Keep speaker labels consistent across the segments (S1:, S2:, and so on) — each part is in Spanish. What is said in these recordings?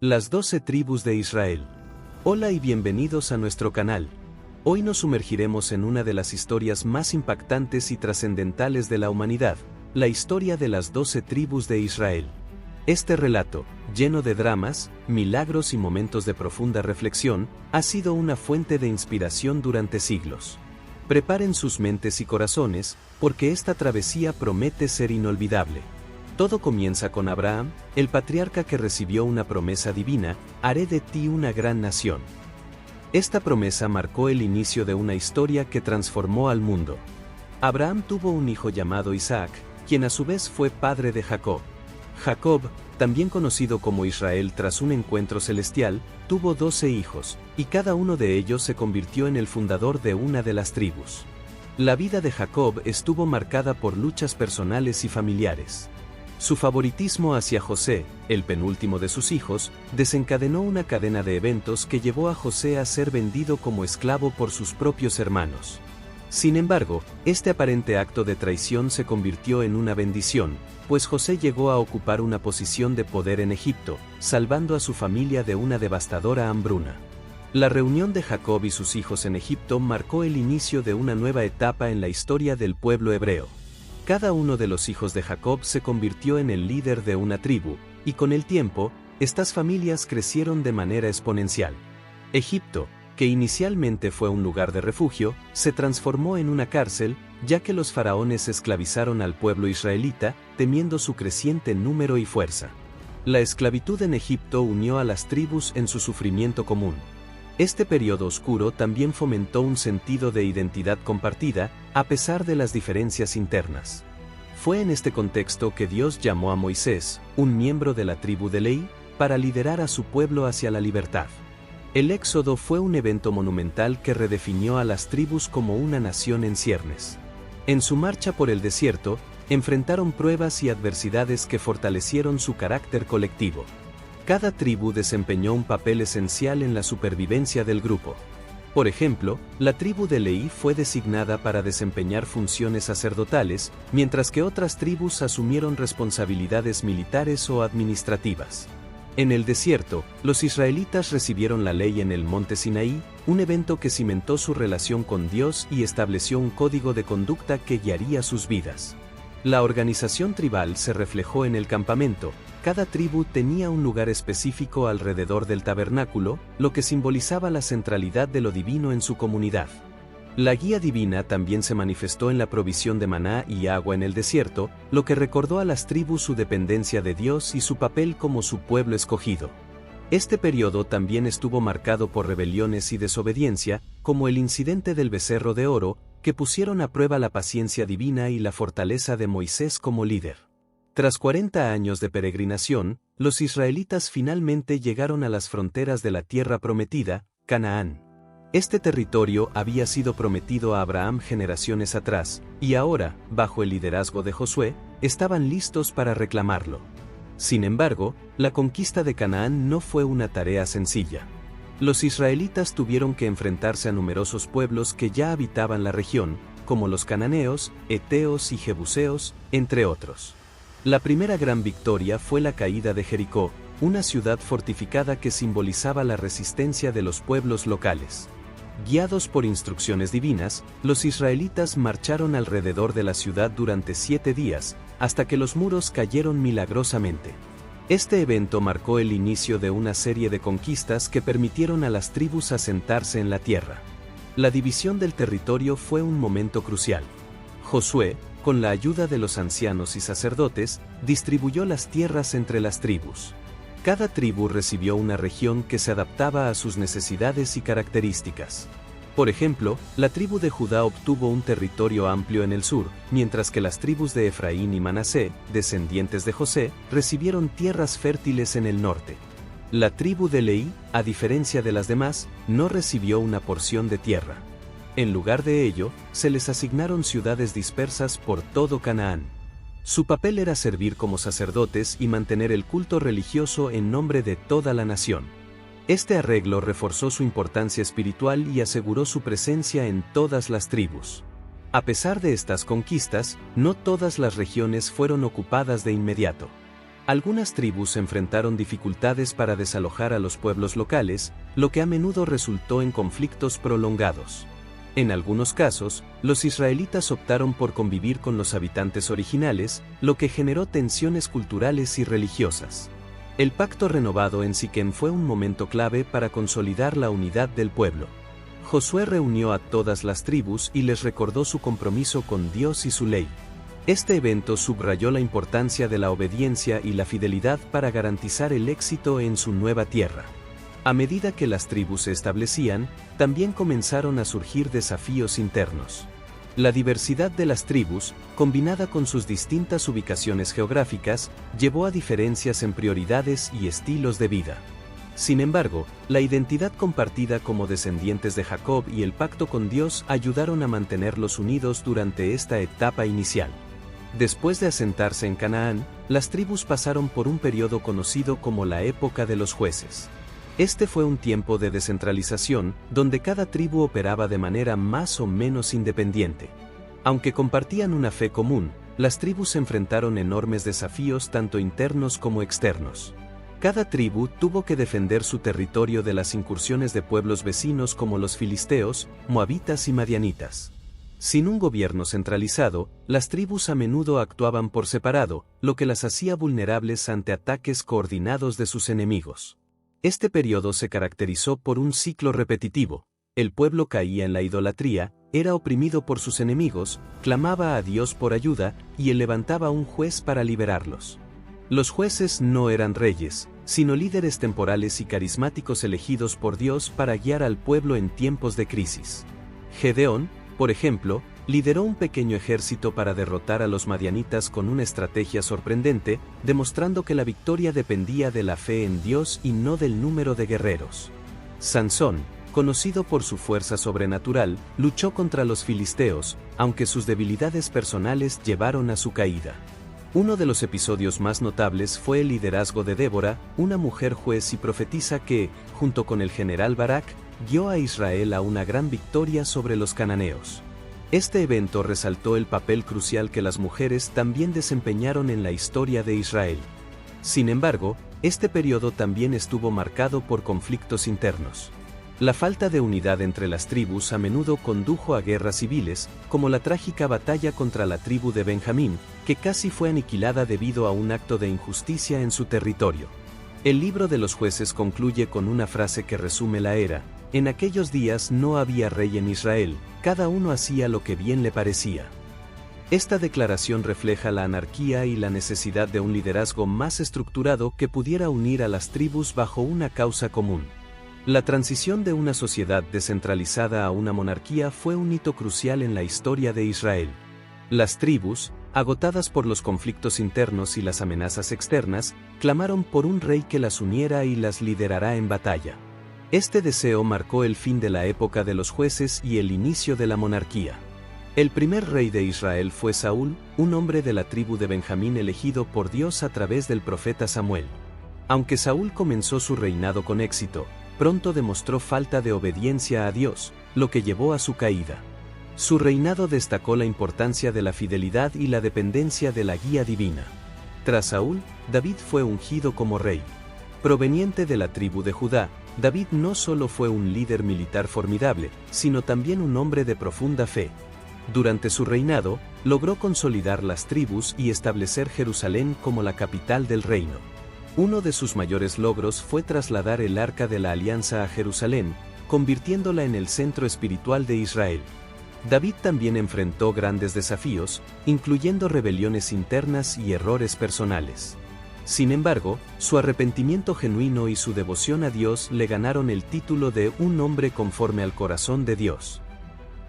S1: Las 12 tribus de Israel. Hola y bienvenidos a nuestro canal. Hoy nos sumergiremos en una de las historias más impactantes y trascendentales de la humanidad, la historia de las 12 tribus de Israel. Este relato, lleno de dramas, milagros y momentos de profunda reflexión, ha sido una fuente de inspiración durante siglos. Preparen sus mentes y corazones, porque esta travesía promete ser inolvidable. Todo comienza con Abraham, el patriarca que recibió una promesa divina: haré de ti una gran nación. Esta promesa marcó el inicio de una historia que transformó al mundo. Abraham tuvo un hijo llamado Isaac, quien a su vez fue padre de Jacob. Jacob, también conocido como Israel tras un encuentro celestial, tuvo 12 hijos, y cada uno de ellos se convirtió en el fundador de una de las tribus. La vida de Jacob estuvo marcada por luchas personales y familiares. Su favoritismo hacia José, el penúltimo de sus hijos, desencadenó una cadena de eventos que llevó a José a ser vendido como esclavo por sus propios hermanos. Sin embargo, este aparente acto de traición se convirtió en una bendición, pues José llegó a ocupar una posición de poder en Egipto, salvando a su familia de una devastadora hambruna. La reunión de Jacob y sus hijos en Egipto marcó el inicio de una nueva etapa en la historia del pueblo hebreo. Cada uno de los hijos de Jacob se convirtió en el líder de una tribu, y con el tiempo, estas familias crecieron de manera exponencial. Egipto, que inicialmente fue un lugar de refugio, se transformó en una cárcel, ya que los faraones esclavizaron al pueblo israelita, temiendo su creciente número y fuerza. La esclavitud en Egipto unió a las tribus en su sufrimiento común. Este periodo oscuro también fomentó un sentido de identidad compartida, a pesar de las diferencias internas. Fue en este contexto que Dios llamó a Moisés, un miembro de la tribu de Leví, para liderar a su pueblo hacia la libertad. El Éxodo fue un evento monumental que redefinió a las tribus como una nación en ciernes. En su marcha por el desierto, enfrentaron pruebas y adversidades que fortalecieron su carácter colectivo. Cada tribu desempeñó un papel esencial en la supervivencia del grupo. Por ejemplo, la tribu de Leví fue designada para desempeñar funciones sacerdotales, mientras que otras tribus asumieron responsabilidades militares o administrativas. En el desierto, los israelitas recibieron la ley en el monte Sinaí, un evento que cimentó su relación con Dios y estableció un código de conducta que guiaría sus vidas. La organización tribal se reflejó en el campamento. Cada tribu tenía un lugar específico alrededor del tabernáculo, lo que simbolizaba la centralidad de lo divino en su comunidad. La guía divina también se manifestó en la provisión de maná y agua en el desierto, lo que recordó a las tribus su dependencia de Dios y su papel como su pueblo escogido. Este periodo también estuvo marcado por rebeliones y desobediencia, como el incidente del becerro de oro, que pusieron a prueba la paciencia divina y la fortaleza de Moisés como líder. Tras 40 años de peregrinación, los israelitas finalmente llegaron a las fronteras de la tierra prometida, Canaán. Este territorio había sido prometido a Abraham generaciones atrás, y ahora, bajo el liderazgo de Josué, estaban listos para reclamarlo. Sin embargo, la conquista de Canaán no fue una tarea sencilla. Los israelitas tuvieron que enfrentarse a numerosos pueblos que ya habitaban la región, como los cananeos, heteos y jebuseos, entre otros. La primera gran victoria fue la caída de Jericó, una ciudad fortificada que simbolizaba la resistencia de los pueblos locales. Guiados por instrucciones divinas, los israelitas marcharon alrededor de la ciudad durante 7 días, hasta que los muros cayeron milagrosamente. Este evento marcó el inicio de una serie de conquistas que permitieron a las tribus asentarse en la tierra. La división del territorio fue un momento crucial. Josué, con la ayuda de los ancianos y sacerdotes, distribuyó las tierras entre las tribus. Cada tribu recibió una región que se adaptaba a sus necesidades y características. Por ejemplo, la tribu de Judá obtuvo un territorio amplio en el sur, mientras que las tribus de Efraín y Manasé, descendientes de José, recibieron tierras fértiles en el norte. La tribu de Leví, a diferencia de las demás, no recibió una porción de tierra. En lugar de ello, se les asignaron ciudades dispersas por todo Canaán. Su papel era servir como sacerdotes y mantener el culto religioso en nombre de toda la nación. Este arreglo reforzó su importancia espiritual y aseguró su presencia en todas las tribus. A pesar de estas conquistas, no todas las regiones fueron ocupadas de inmediato. Algunas tribus enfrentaron dificultades para desalojar a los pueblos locales, lo que a menudo resultó en conflictos prolongados. En algunos casos, los israelitas optaron por convivir con los habitantes originales, lo que generó tensiones culturales y religiosas. El pacto renovado en Siquem fue un momento clave para consolidar la unidad del pueblo. Josué reunió a todas las tribus y les recordó su compromiso con Dios y su ley. Este evento subrayó la importancia de la obediencia y la fidelidad para garantizar el éxito en su nueva tierra. A medida que las tribus se establecían, también comenzaron a surgir desafíos internos. La diversidad de las tribus, combinada con sus distintas ubicaciones geográficas, llevó a diferencias en prioridades y estilos de vida. Sin embargo, la identidad compartida como descendientes de Jacob y el pacto con Dios ayudaron a mantenerlos unidos durante esta etapa inicial. Después de asentarse en Canaán, las tribus pasaron por un periodo conocido como la época de los jueces. Este fue un tiempo de descentralización, donde cada tribu operaba de manera más o menos independiente. Aunque compartían una fe común, las tribus enfrentaron enormes desafíos tanto internos como externos. Cada tribu tuvo que defender su territorio de las incursiones de pueblos vecinos como los filisteos, moabitas y madianitas. Sin un gobierno centralizado, las tribus a menudo actuaban por separado, lo que las hacía vulnerables ante ataques coordinados de sus enemigos. Este periodo se caracterizó por un ciclo repetitivo. El pueblo caía en la idolatría, era oprimido por sus enemigos, clamaba a Dios por ayuda, y él levantaba un juez para liberarlos. Los jueces no eran reyes, sino líderes temporales y carismáticos elegidos por Dios para guiar al pueblo en tiempos de crisis. Gedeón, por ejemplo, lideró un pequeño ejército para derrotar a los madianitas con una estrategia sorprendente, demostrando que la victoria dependía de la fe en Dios y no del número de guerreros. Sansón, conocido por su fuerza sobrenatural, luchó contra los filisteos, aunque sus debilidades personales llevaron a su caída. Uno de los episodios más notables fue el liderazgo de Débora, una mujer juez y profetisa que, junto con el general Barak, guió a Israel a una gran victoria sobre los cananeos. Este evento resaltó el papel crucial que las mujeres también desempeñaron en la historia de Israel. Sin embargo, este periodo también estuvo marcado por conflictos internos. La falta de unidad entre las tribus a menudo condujo a guerras civiles, como la trágica batalla contra la tribu de Benjamín, que casi fue aniquilada debido a un acto de injusticia en su territorio. El libro de los jueces concluye con una frase que resume la era: en aquellos días no había rey en Israel, cada uno hacía lo que bien le parecía. Esta declaración refleja la anarquía y la necesidad de un liderazgo más estructurado que pudiera unir a las tribus bajo una causa común. La transición de una sociedad descentralizada a una monarquía fue un hito crucial en la historia de Israel. Las tribus, agotadas por los conflictos internos y las amenazas externas, clamaron por un rey que las uniera y las liderara en batalla. Este deseo marcó el fin de la época de los jueces y el inicio de la monarquía. El primer rey de Israel fue Saúl, un hombre de la tribu de Benjamín elegido por Dios a través del profeta Samuel. Aunque Saúl comenzó su reinado con éxito, pronto demostró falta de obediencia a Dios, lo que llevó a su caída. Su reinado destacó la importancia de la fidelidad y la dependencia de la guía divina. Tras Saúl, David fue ungido como rey. Proveniente de la tribu de Judá, David no solo fue un líder militar formidable, sino también un hombre de profunda fe. Durante su reinado, logró consolidar las tribus y establecer Jerusalén como la capital del reino. Uno de sus mayores logros fue trasladar el Arca de la Alianza a Jerusalén, convirtiéndola en el centro espiritual de Israel. David también enfrentó grandes desafíos, incluyendo rebeliones internas y errores personales. Sin embargo, su arrepentimiento genuino y su devoción a Dios le ganaron el título de un hombre conforme al corazón de Dios.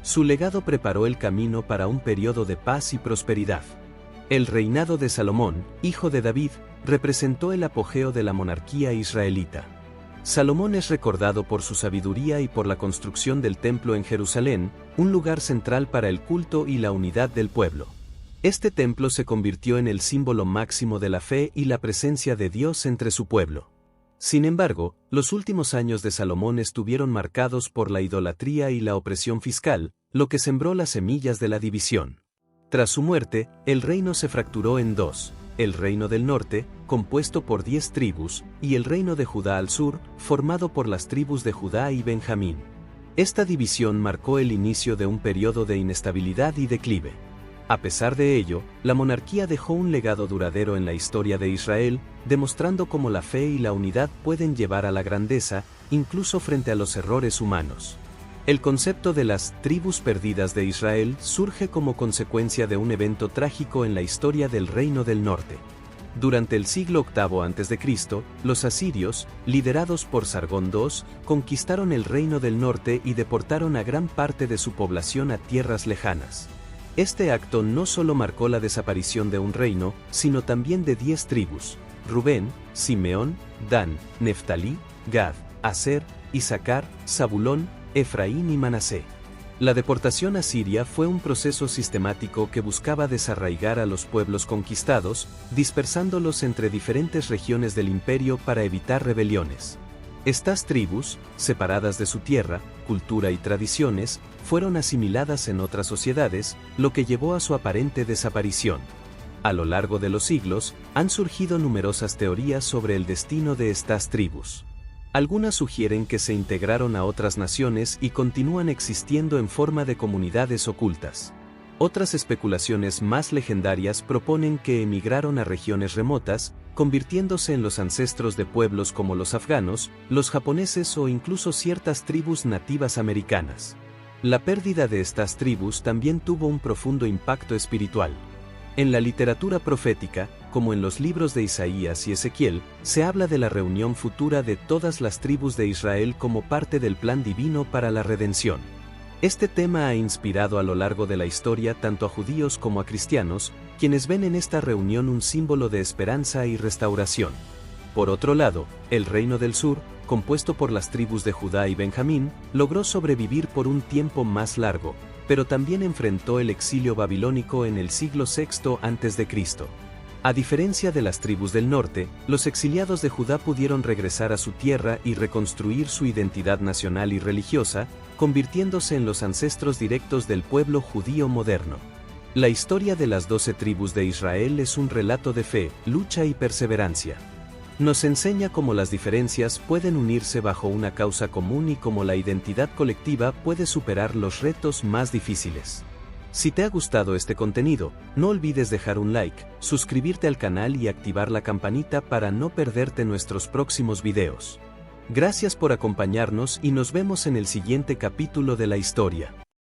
S1: Su legado preparó el camino para un periodo de paz y prosperidad. El reinado de Salomón, hijo de David, representó el apogeo de la monarquía israelita. Salomón es recordado por su sabiduría y por la construcción del templo en Jerusalén, un lugar central para el culto y la unidad del pueblo. Este templo se convirtió en el símbolo máximo de la fe y la presencia de Dios entre su pueblo. Sin embargo, los últimos años de Salomón estuvieron marcados por la idolatría y la opresión fiscal, lo que sembró las semillas de la división. Tras su muerte, el reino se fracturó en dos. el reino del norte, compuesto por 10 tribus, y el reino de Judá al sur, formado por las tribus de Judá y Benjamín. Esta división marcó el inicio de un periodo de inestabilidad y declive. A pesar de ello, la monarquía dejó un legado duradero en la historia de Israel, demostrando cómo la fe y la unidad pueden llevar a la grandeza, incluso frente a los errores humanos. El concepto de las tribus perdidas de Israel surge como consecuencia de un evento trágico en la historia del Reino del Norte. Durante el siglo VIII a.C., los asirios, liderados por Sargón II, conquistaron el Reino del Norte y deportaron a gran parte de su población a tierras lejanas. Este acto no solo marcó la desaparición de un reino, sino también de 10 tribus: Rubén, Simeón, Dan, Neftalí, Gad, Aser, Isaacar, Zabulón, Efraín y Manasé. La deportación asiria fue un proceso sistemático que buscaba desarraigar a los pueblos conquistados, dispersándolos entre diferentes regiones del imperio para evitar rebeliones. Estas tribus, separadas de su tierra, cultura y tradiciones, fueron asimiladas en otras sociedades, lo que llevó a su aparente desaparición. A lo largo de los siglos, han surgido numerosas teorías sobre el destino de estas tribus. Algunas sugieren que se integraron a otras naciones y continúan existiendo en forma de comunidades ocultas. Otras especulaciones más legendarias proponen que emigraron a regiones remotas, convirtiéndose en los ancestros de pueblos como los afganos, los japoneses o incluso ciertas tribus nativas americanas. La pérdida de estas tribus también tuvo un profundo impacto espiritual. En la literatura profética, como en los libros de Isaías y Ezequiel, se habla de la reunión futura de todas las tribus de Israel como parte del plan divino para la redención. Este tema ha inspirado a lo largo de la historia tanto a judíos como a cristianos, quienes ven en esta reunión un símbolo de esperanza y restauración. Por otro lado, el Reino del Sur, compuesto por las tribus de Judá y Benjamín, logró sobrevivir por un tiempo más largo, pero también enfrentó el exilio babilónico en el siglo VI a.C. A diferencia de las tribus del norte, los exiliados de Judá pudieron regresar a su tierra y reconstruir su identidad nacional y religiosa, convirtiéndose en los ancestros directos del pueblo judío moderno. La historia de las 12 tribus de Israel es un relato de fe, lucha y perseverancia. Nos enseña cómo las diferencias pueden unirse bajo una causa común y cómo la identidad colectiva puede superar los retos más difíciles. Si te ha gustado este contenido, no olvides dejar un like, suscribirte al canal y activar la campanita para no perderte nuestros próximos videos. Gracias por acompañarnos y nos vemos en el siguiente capítulo de la historia.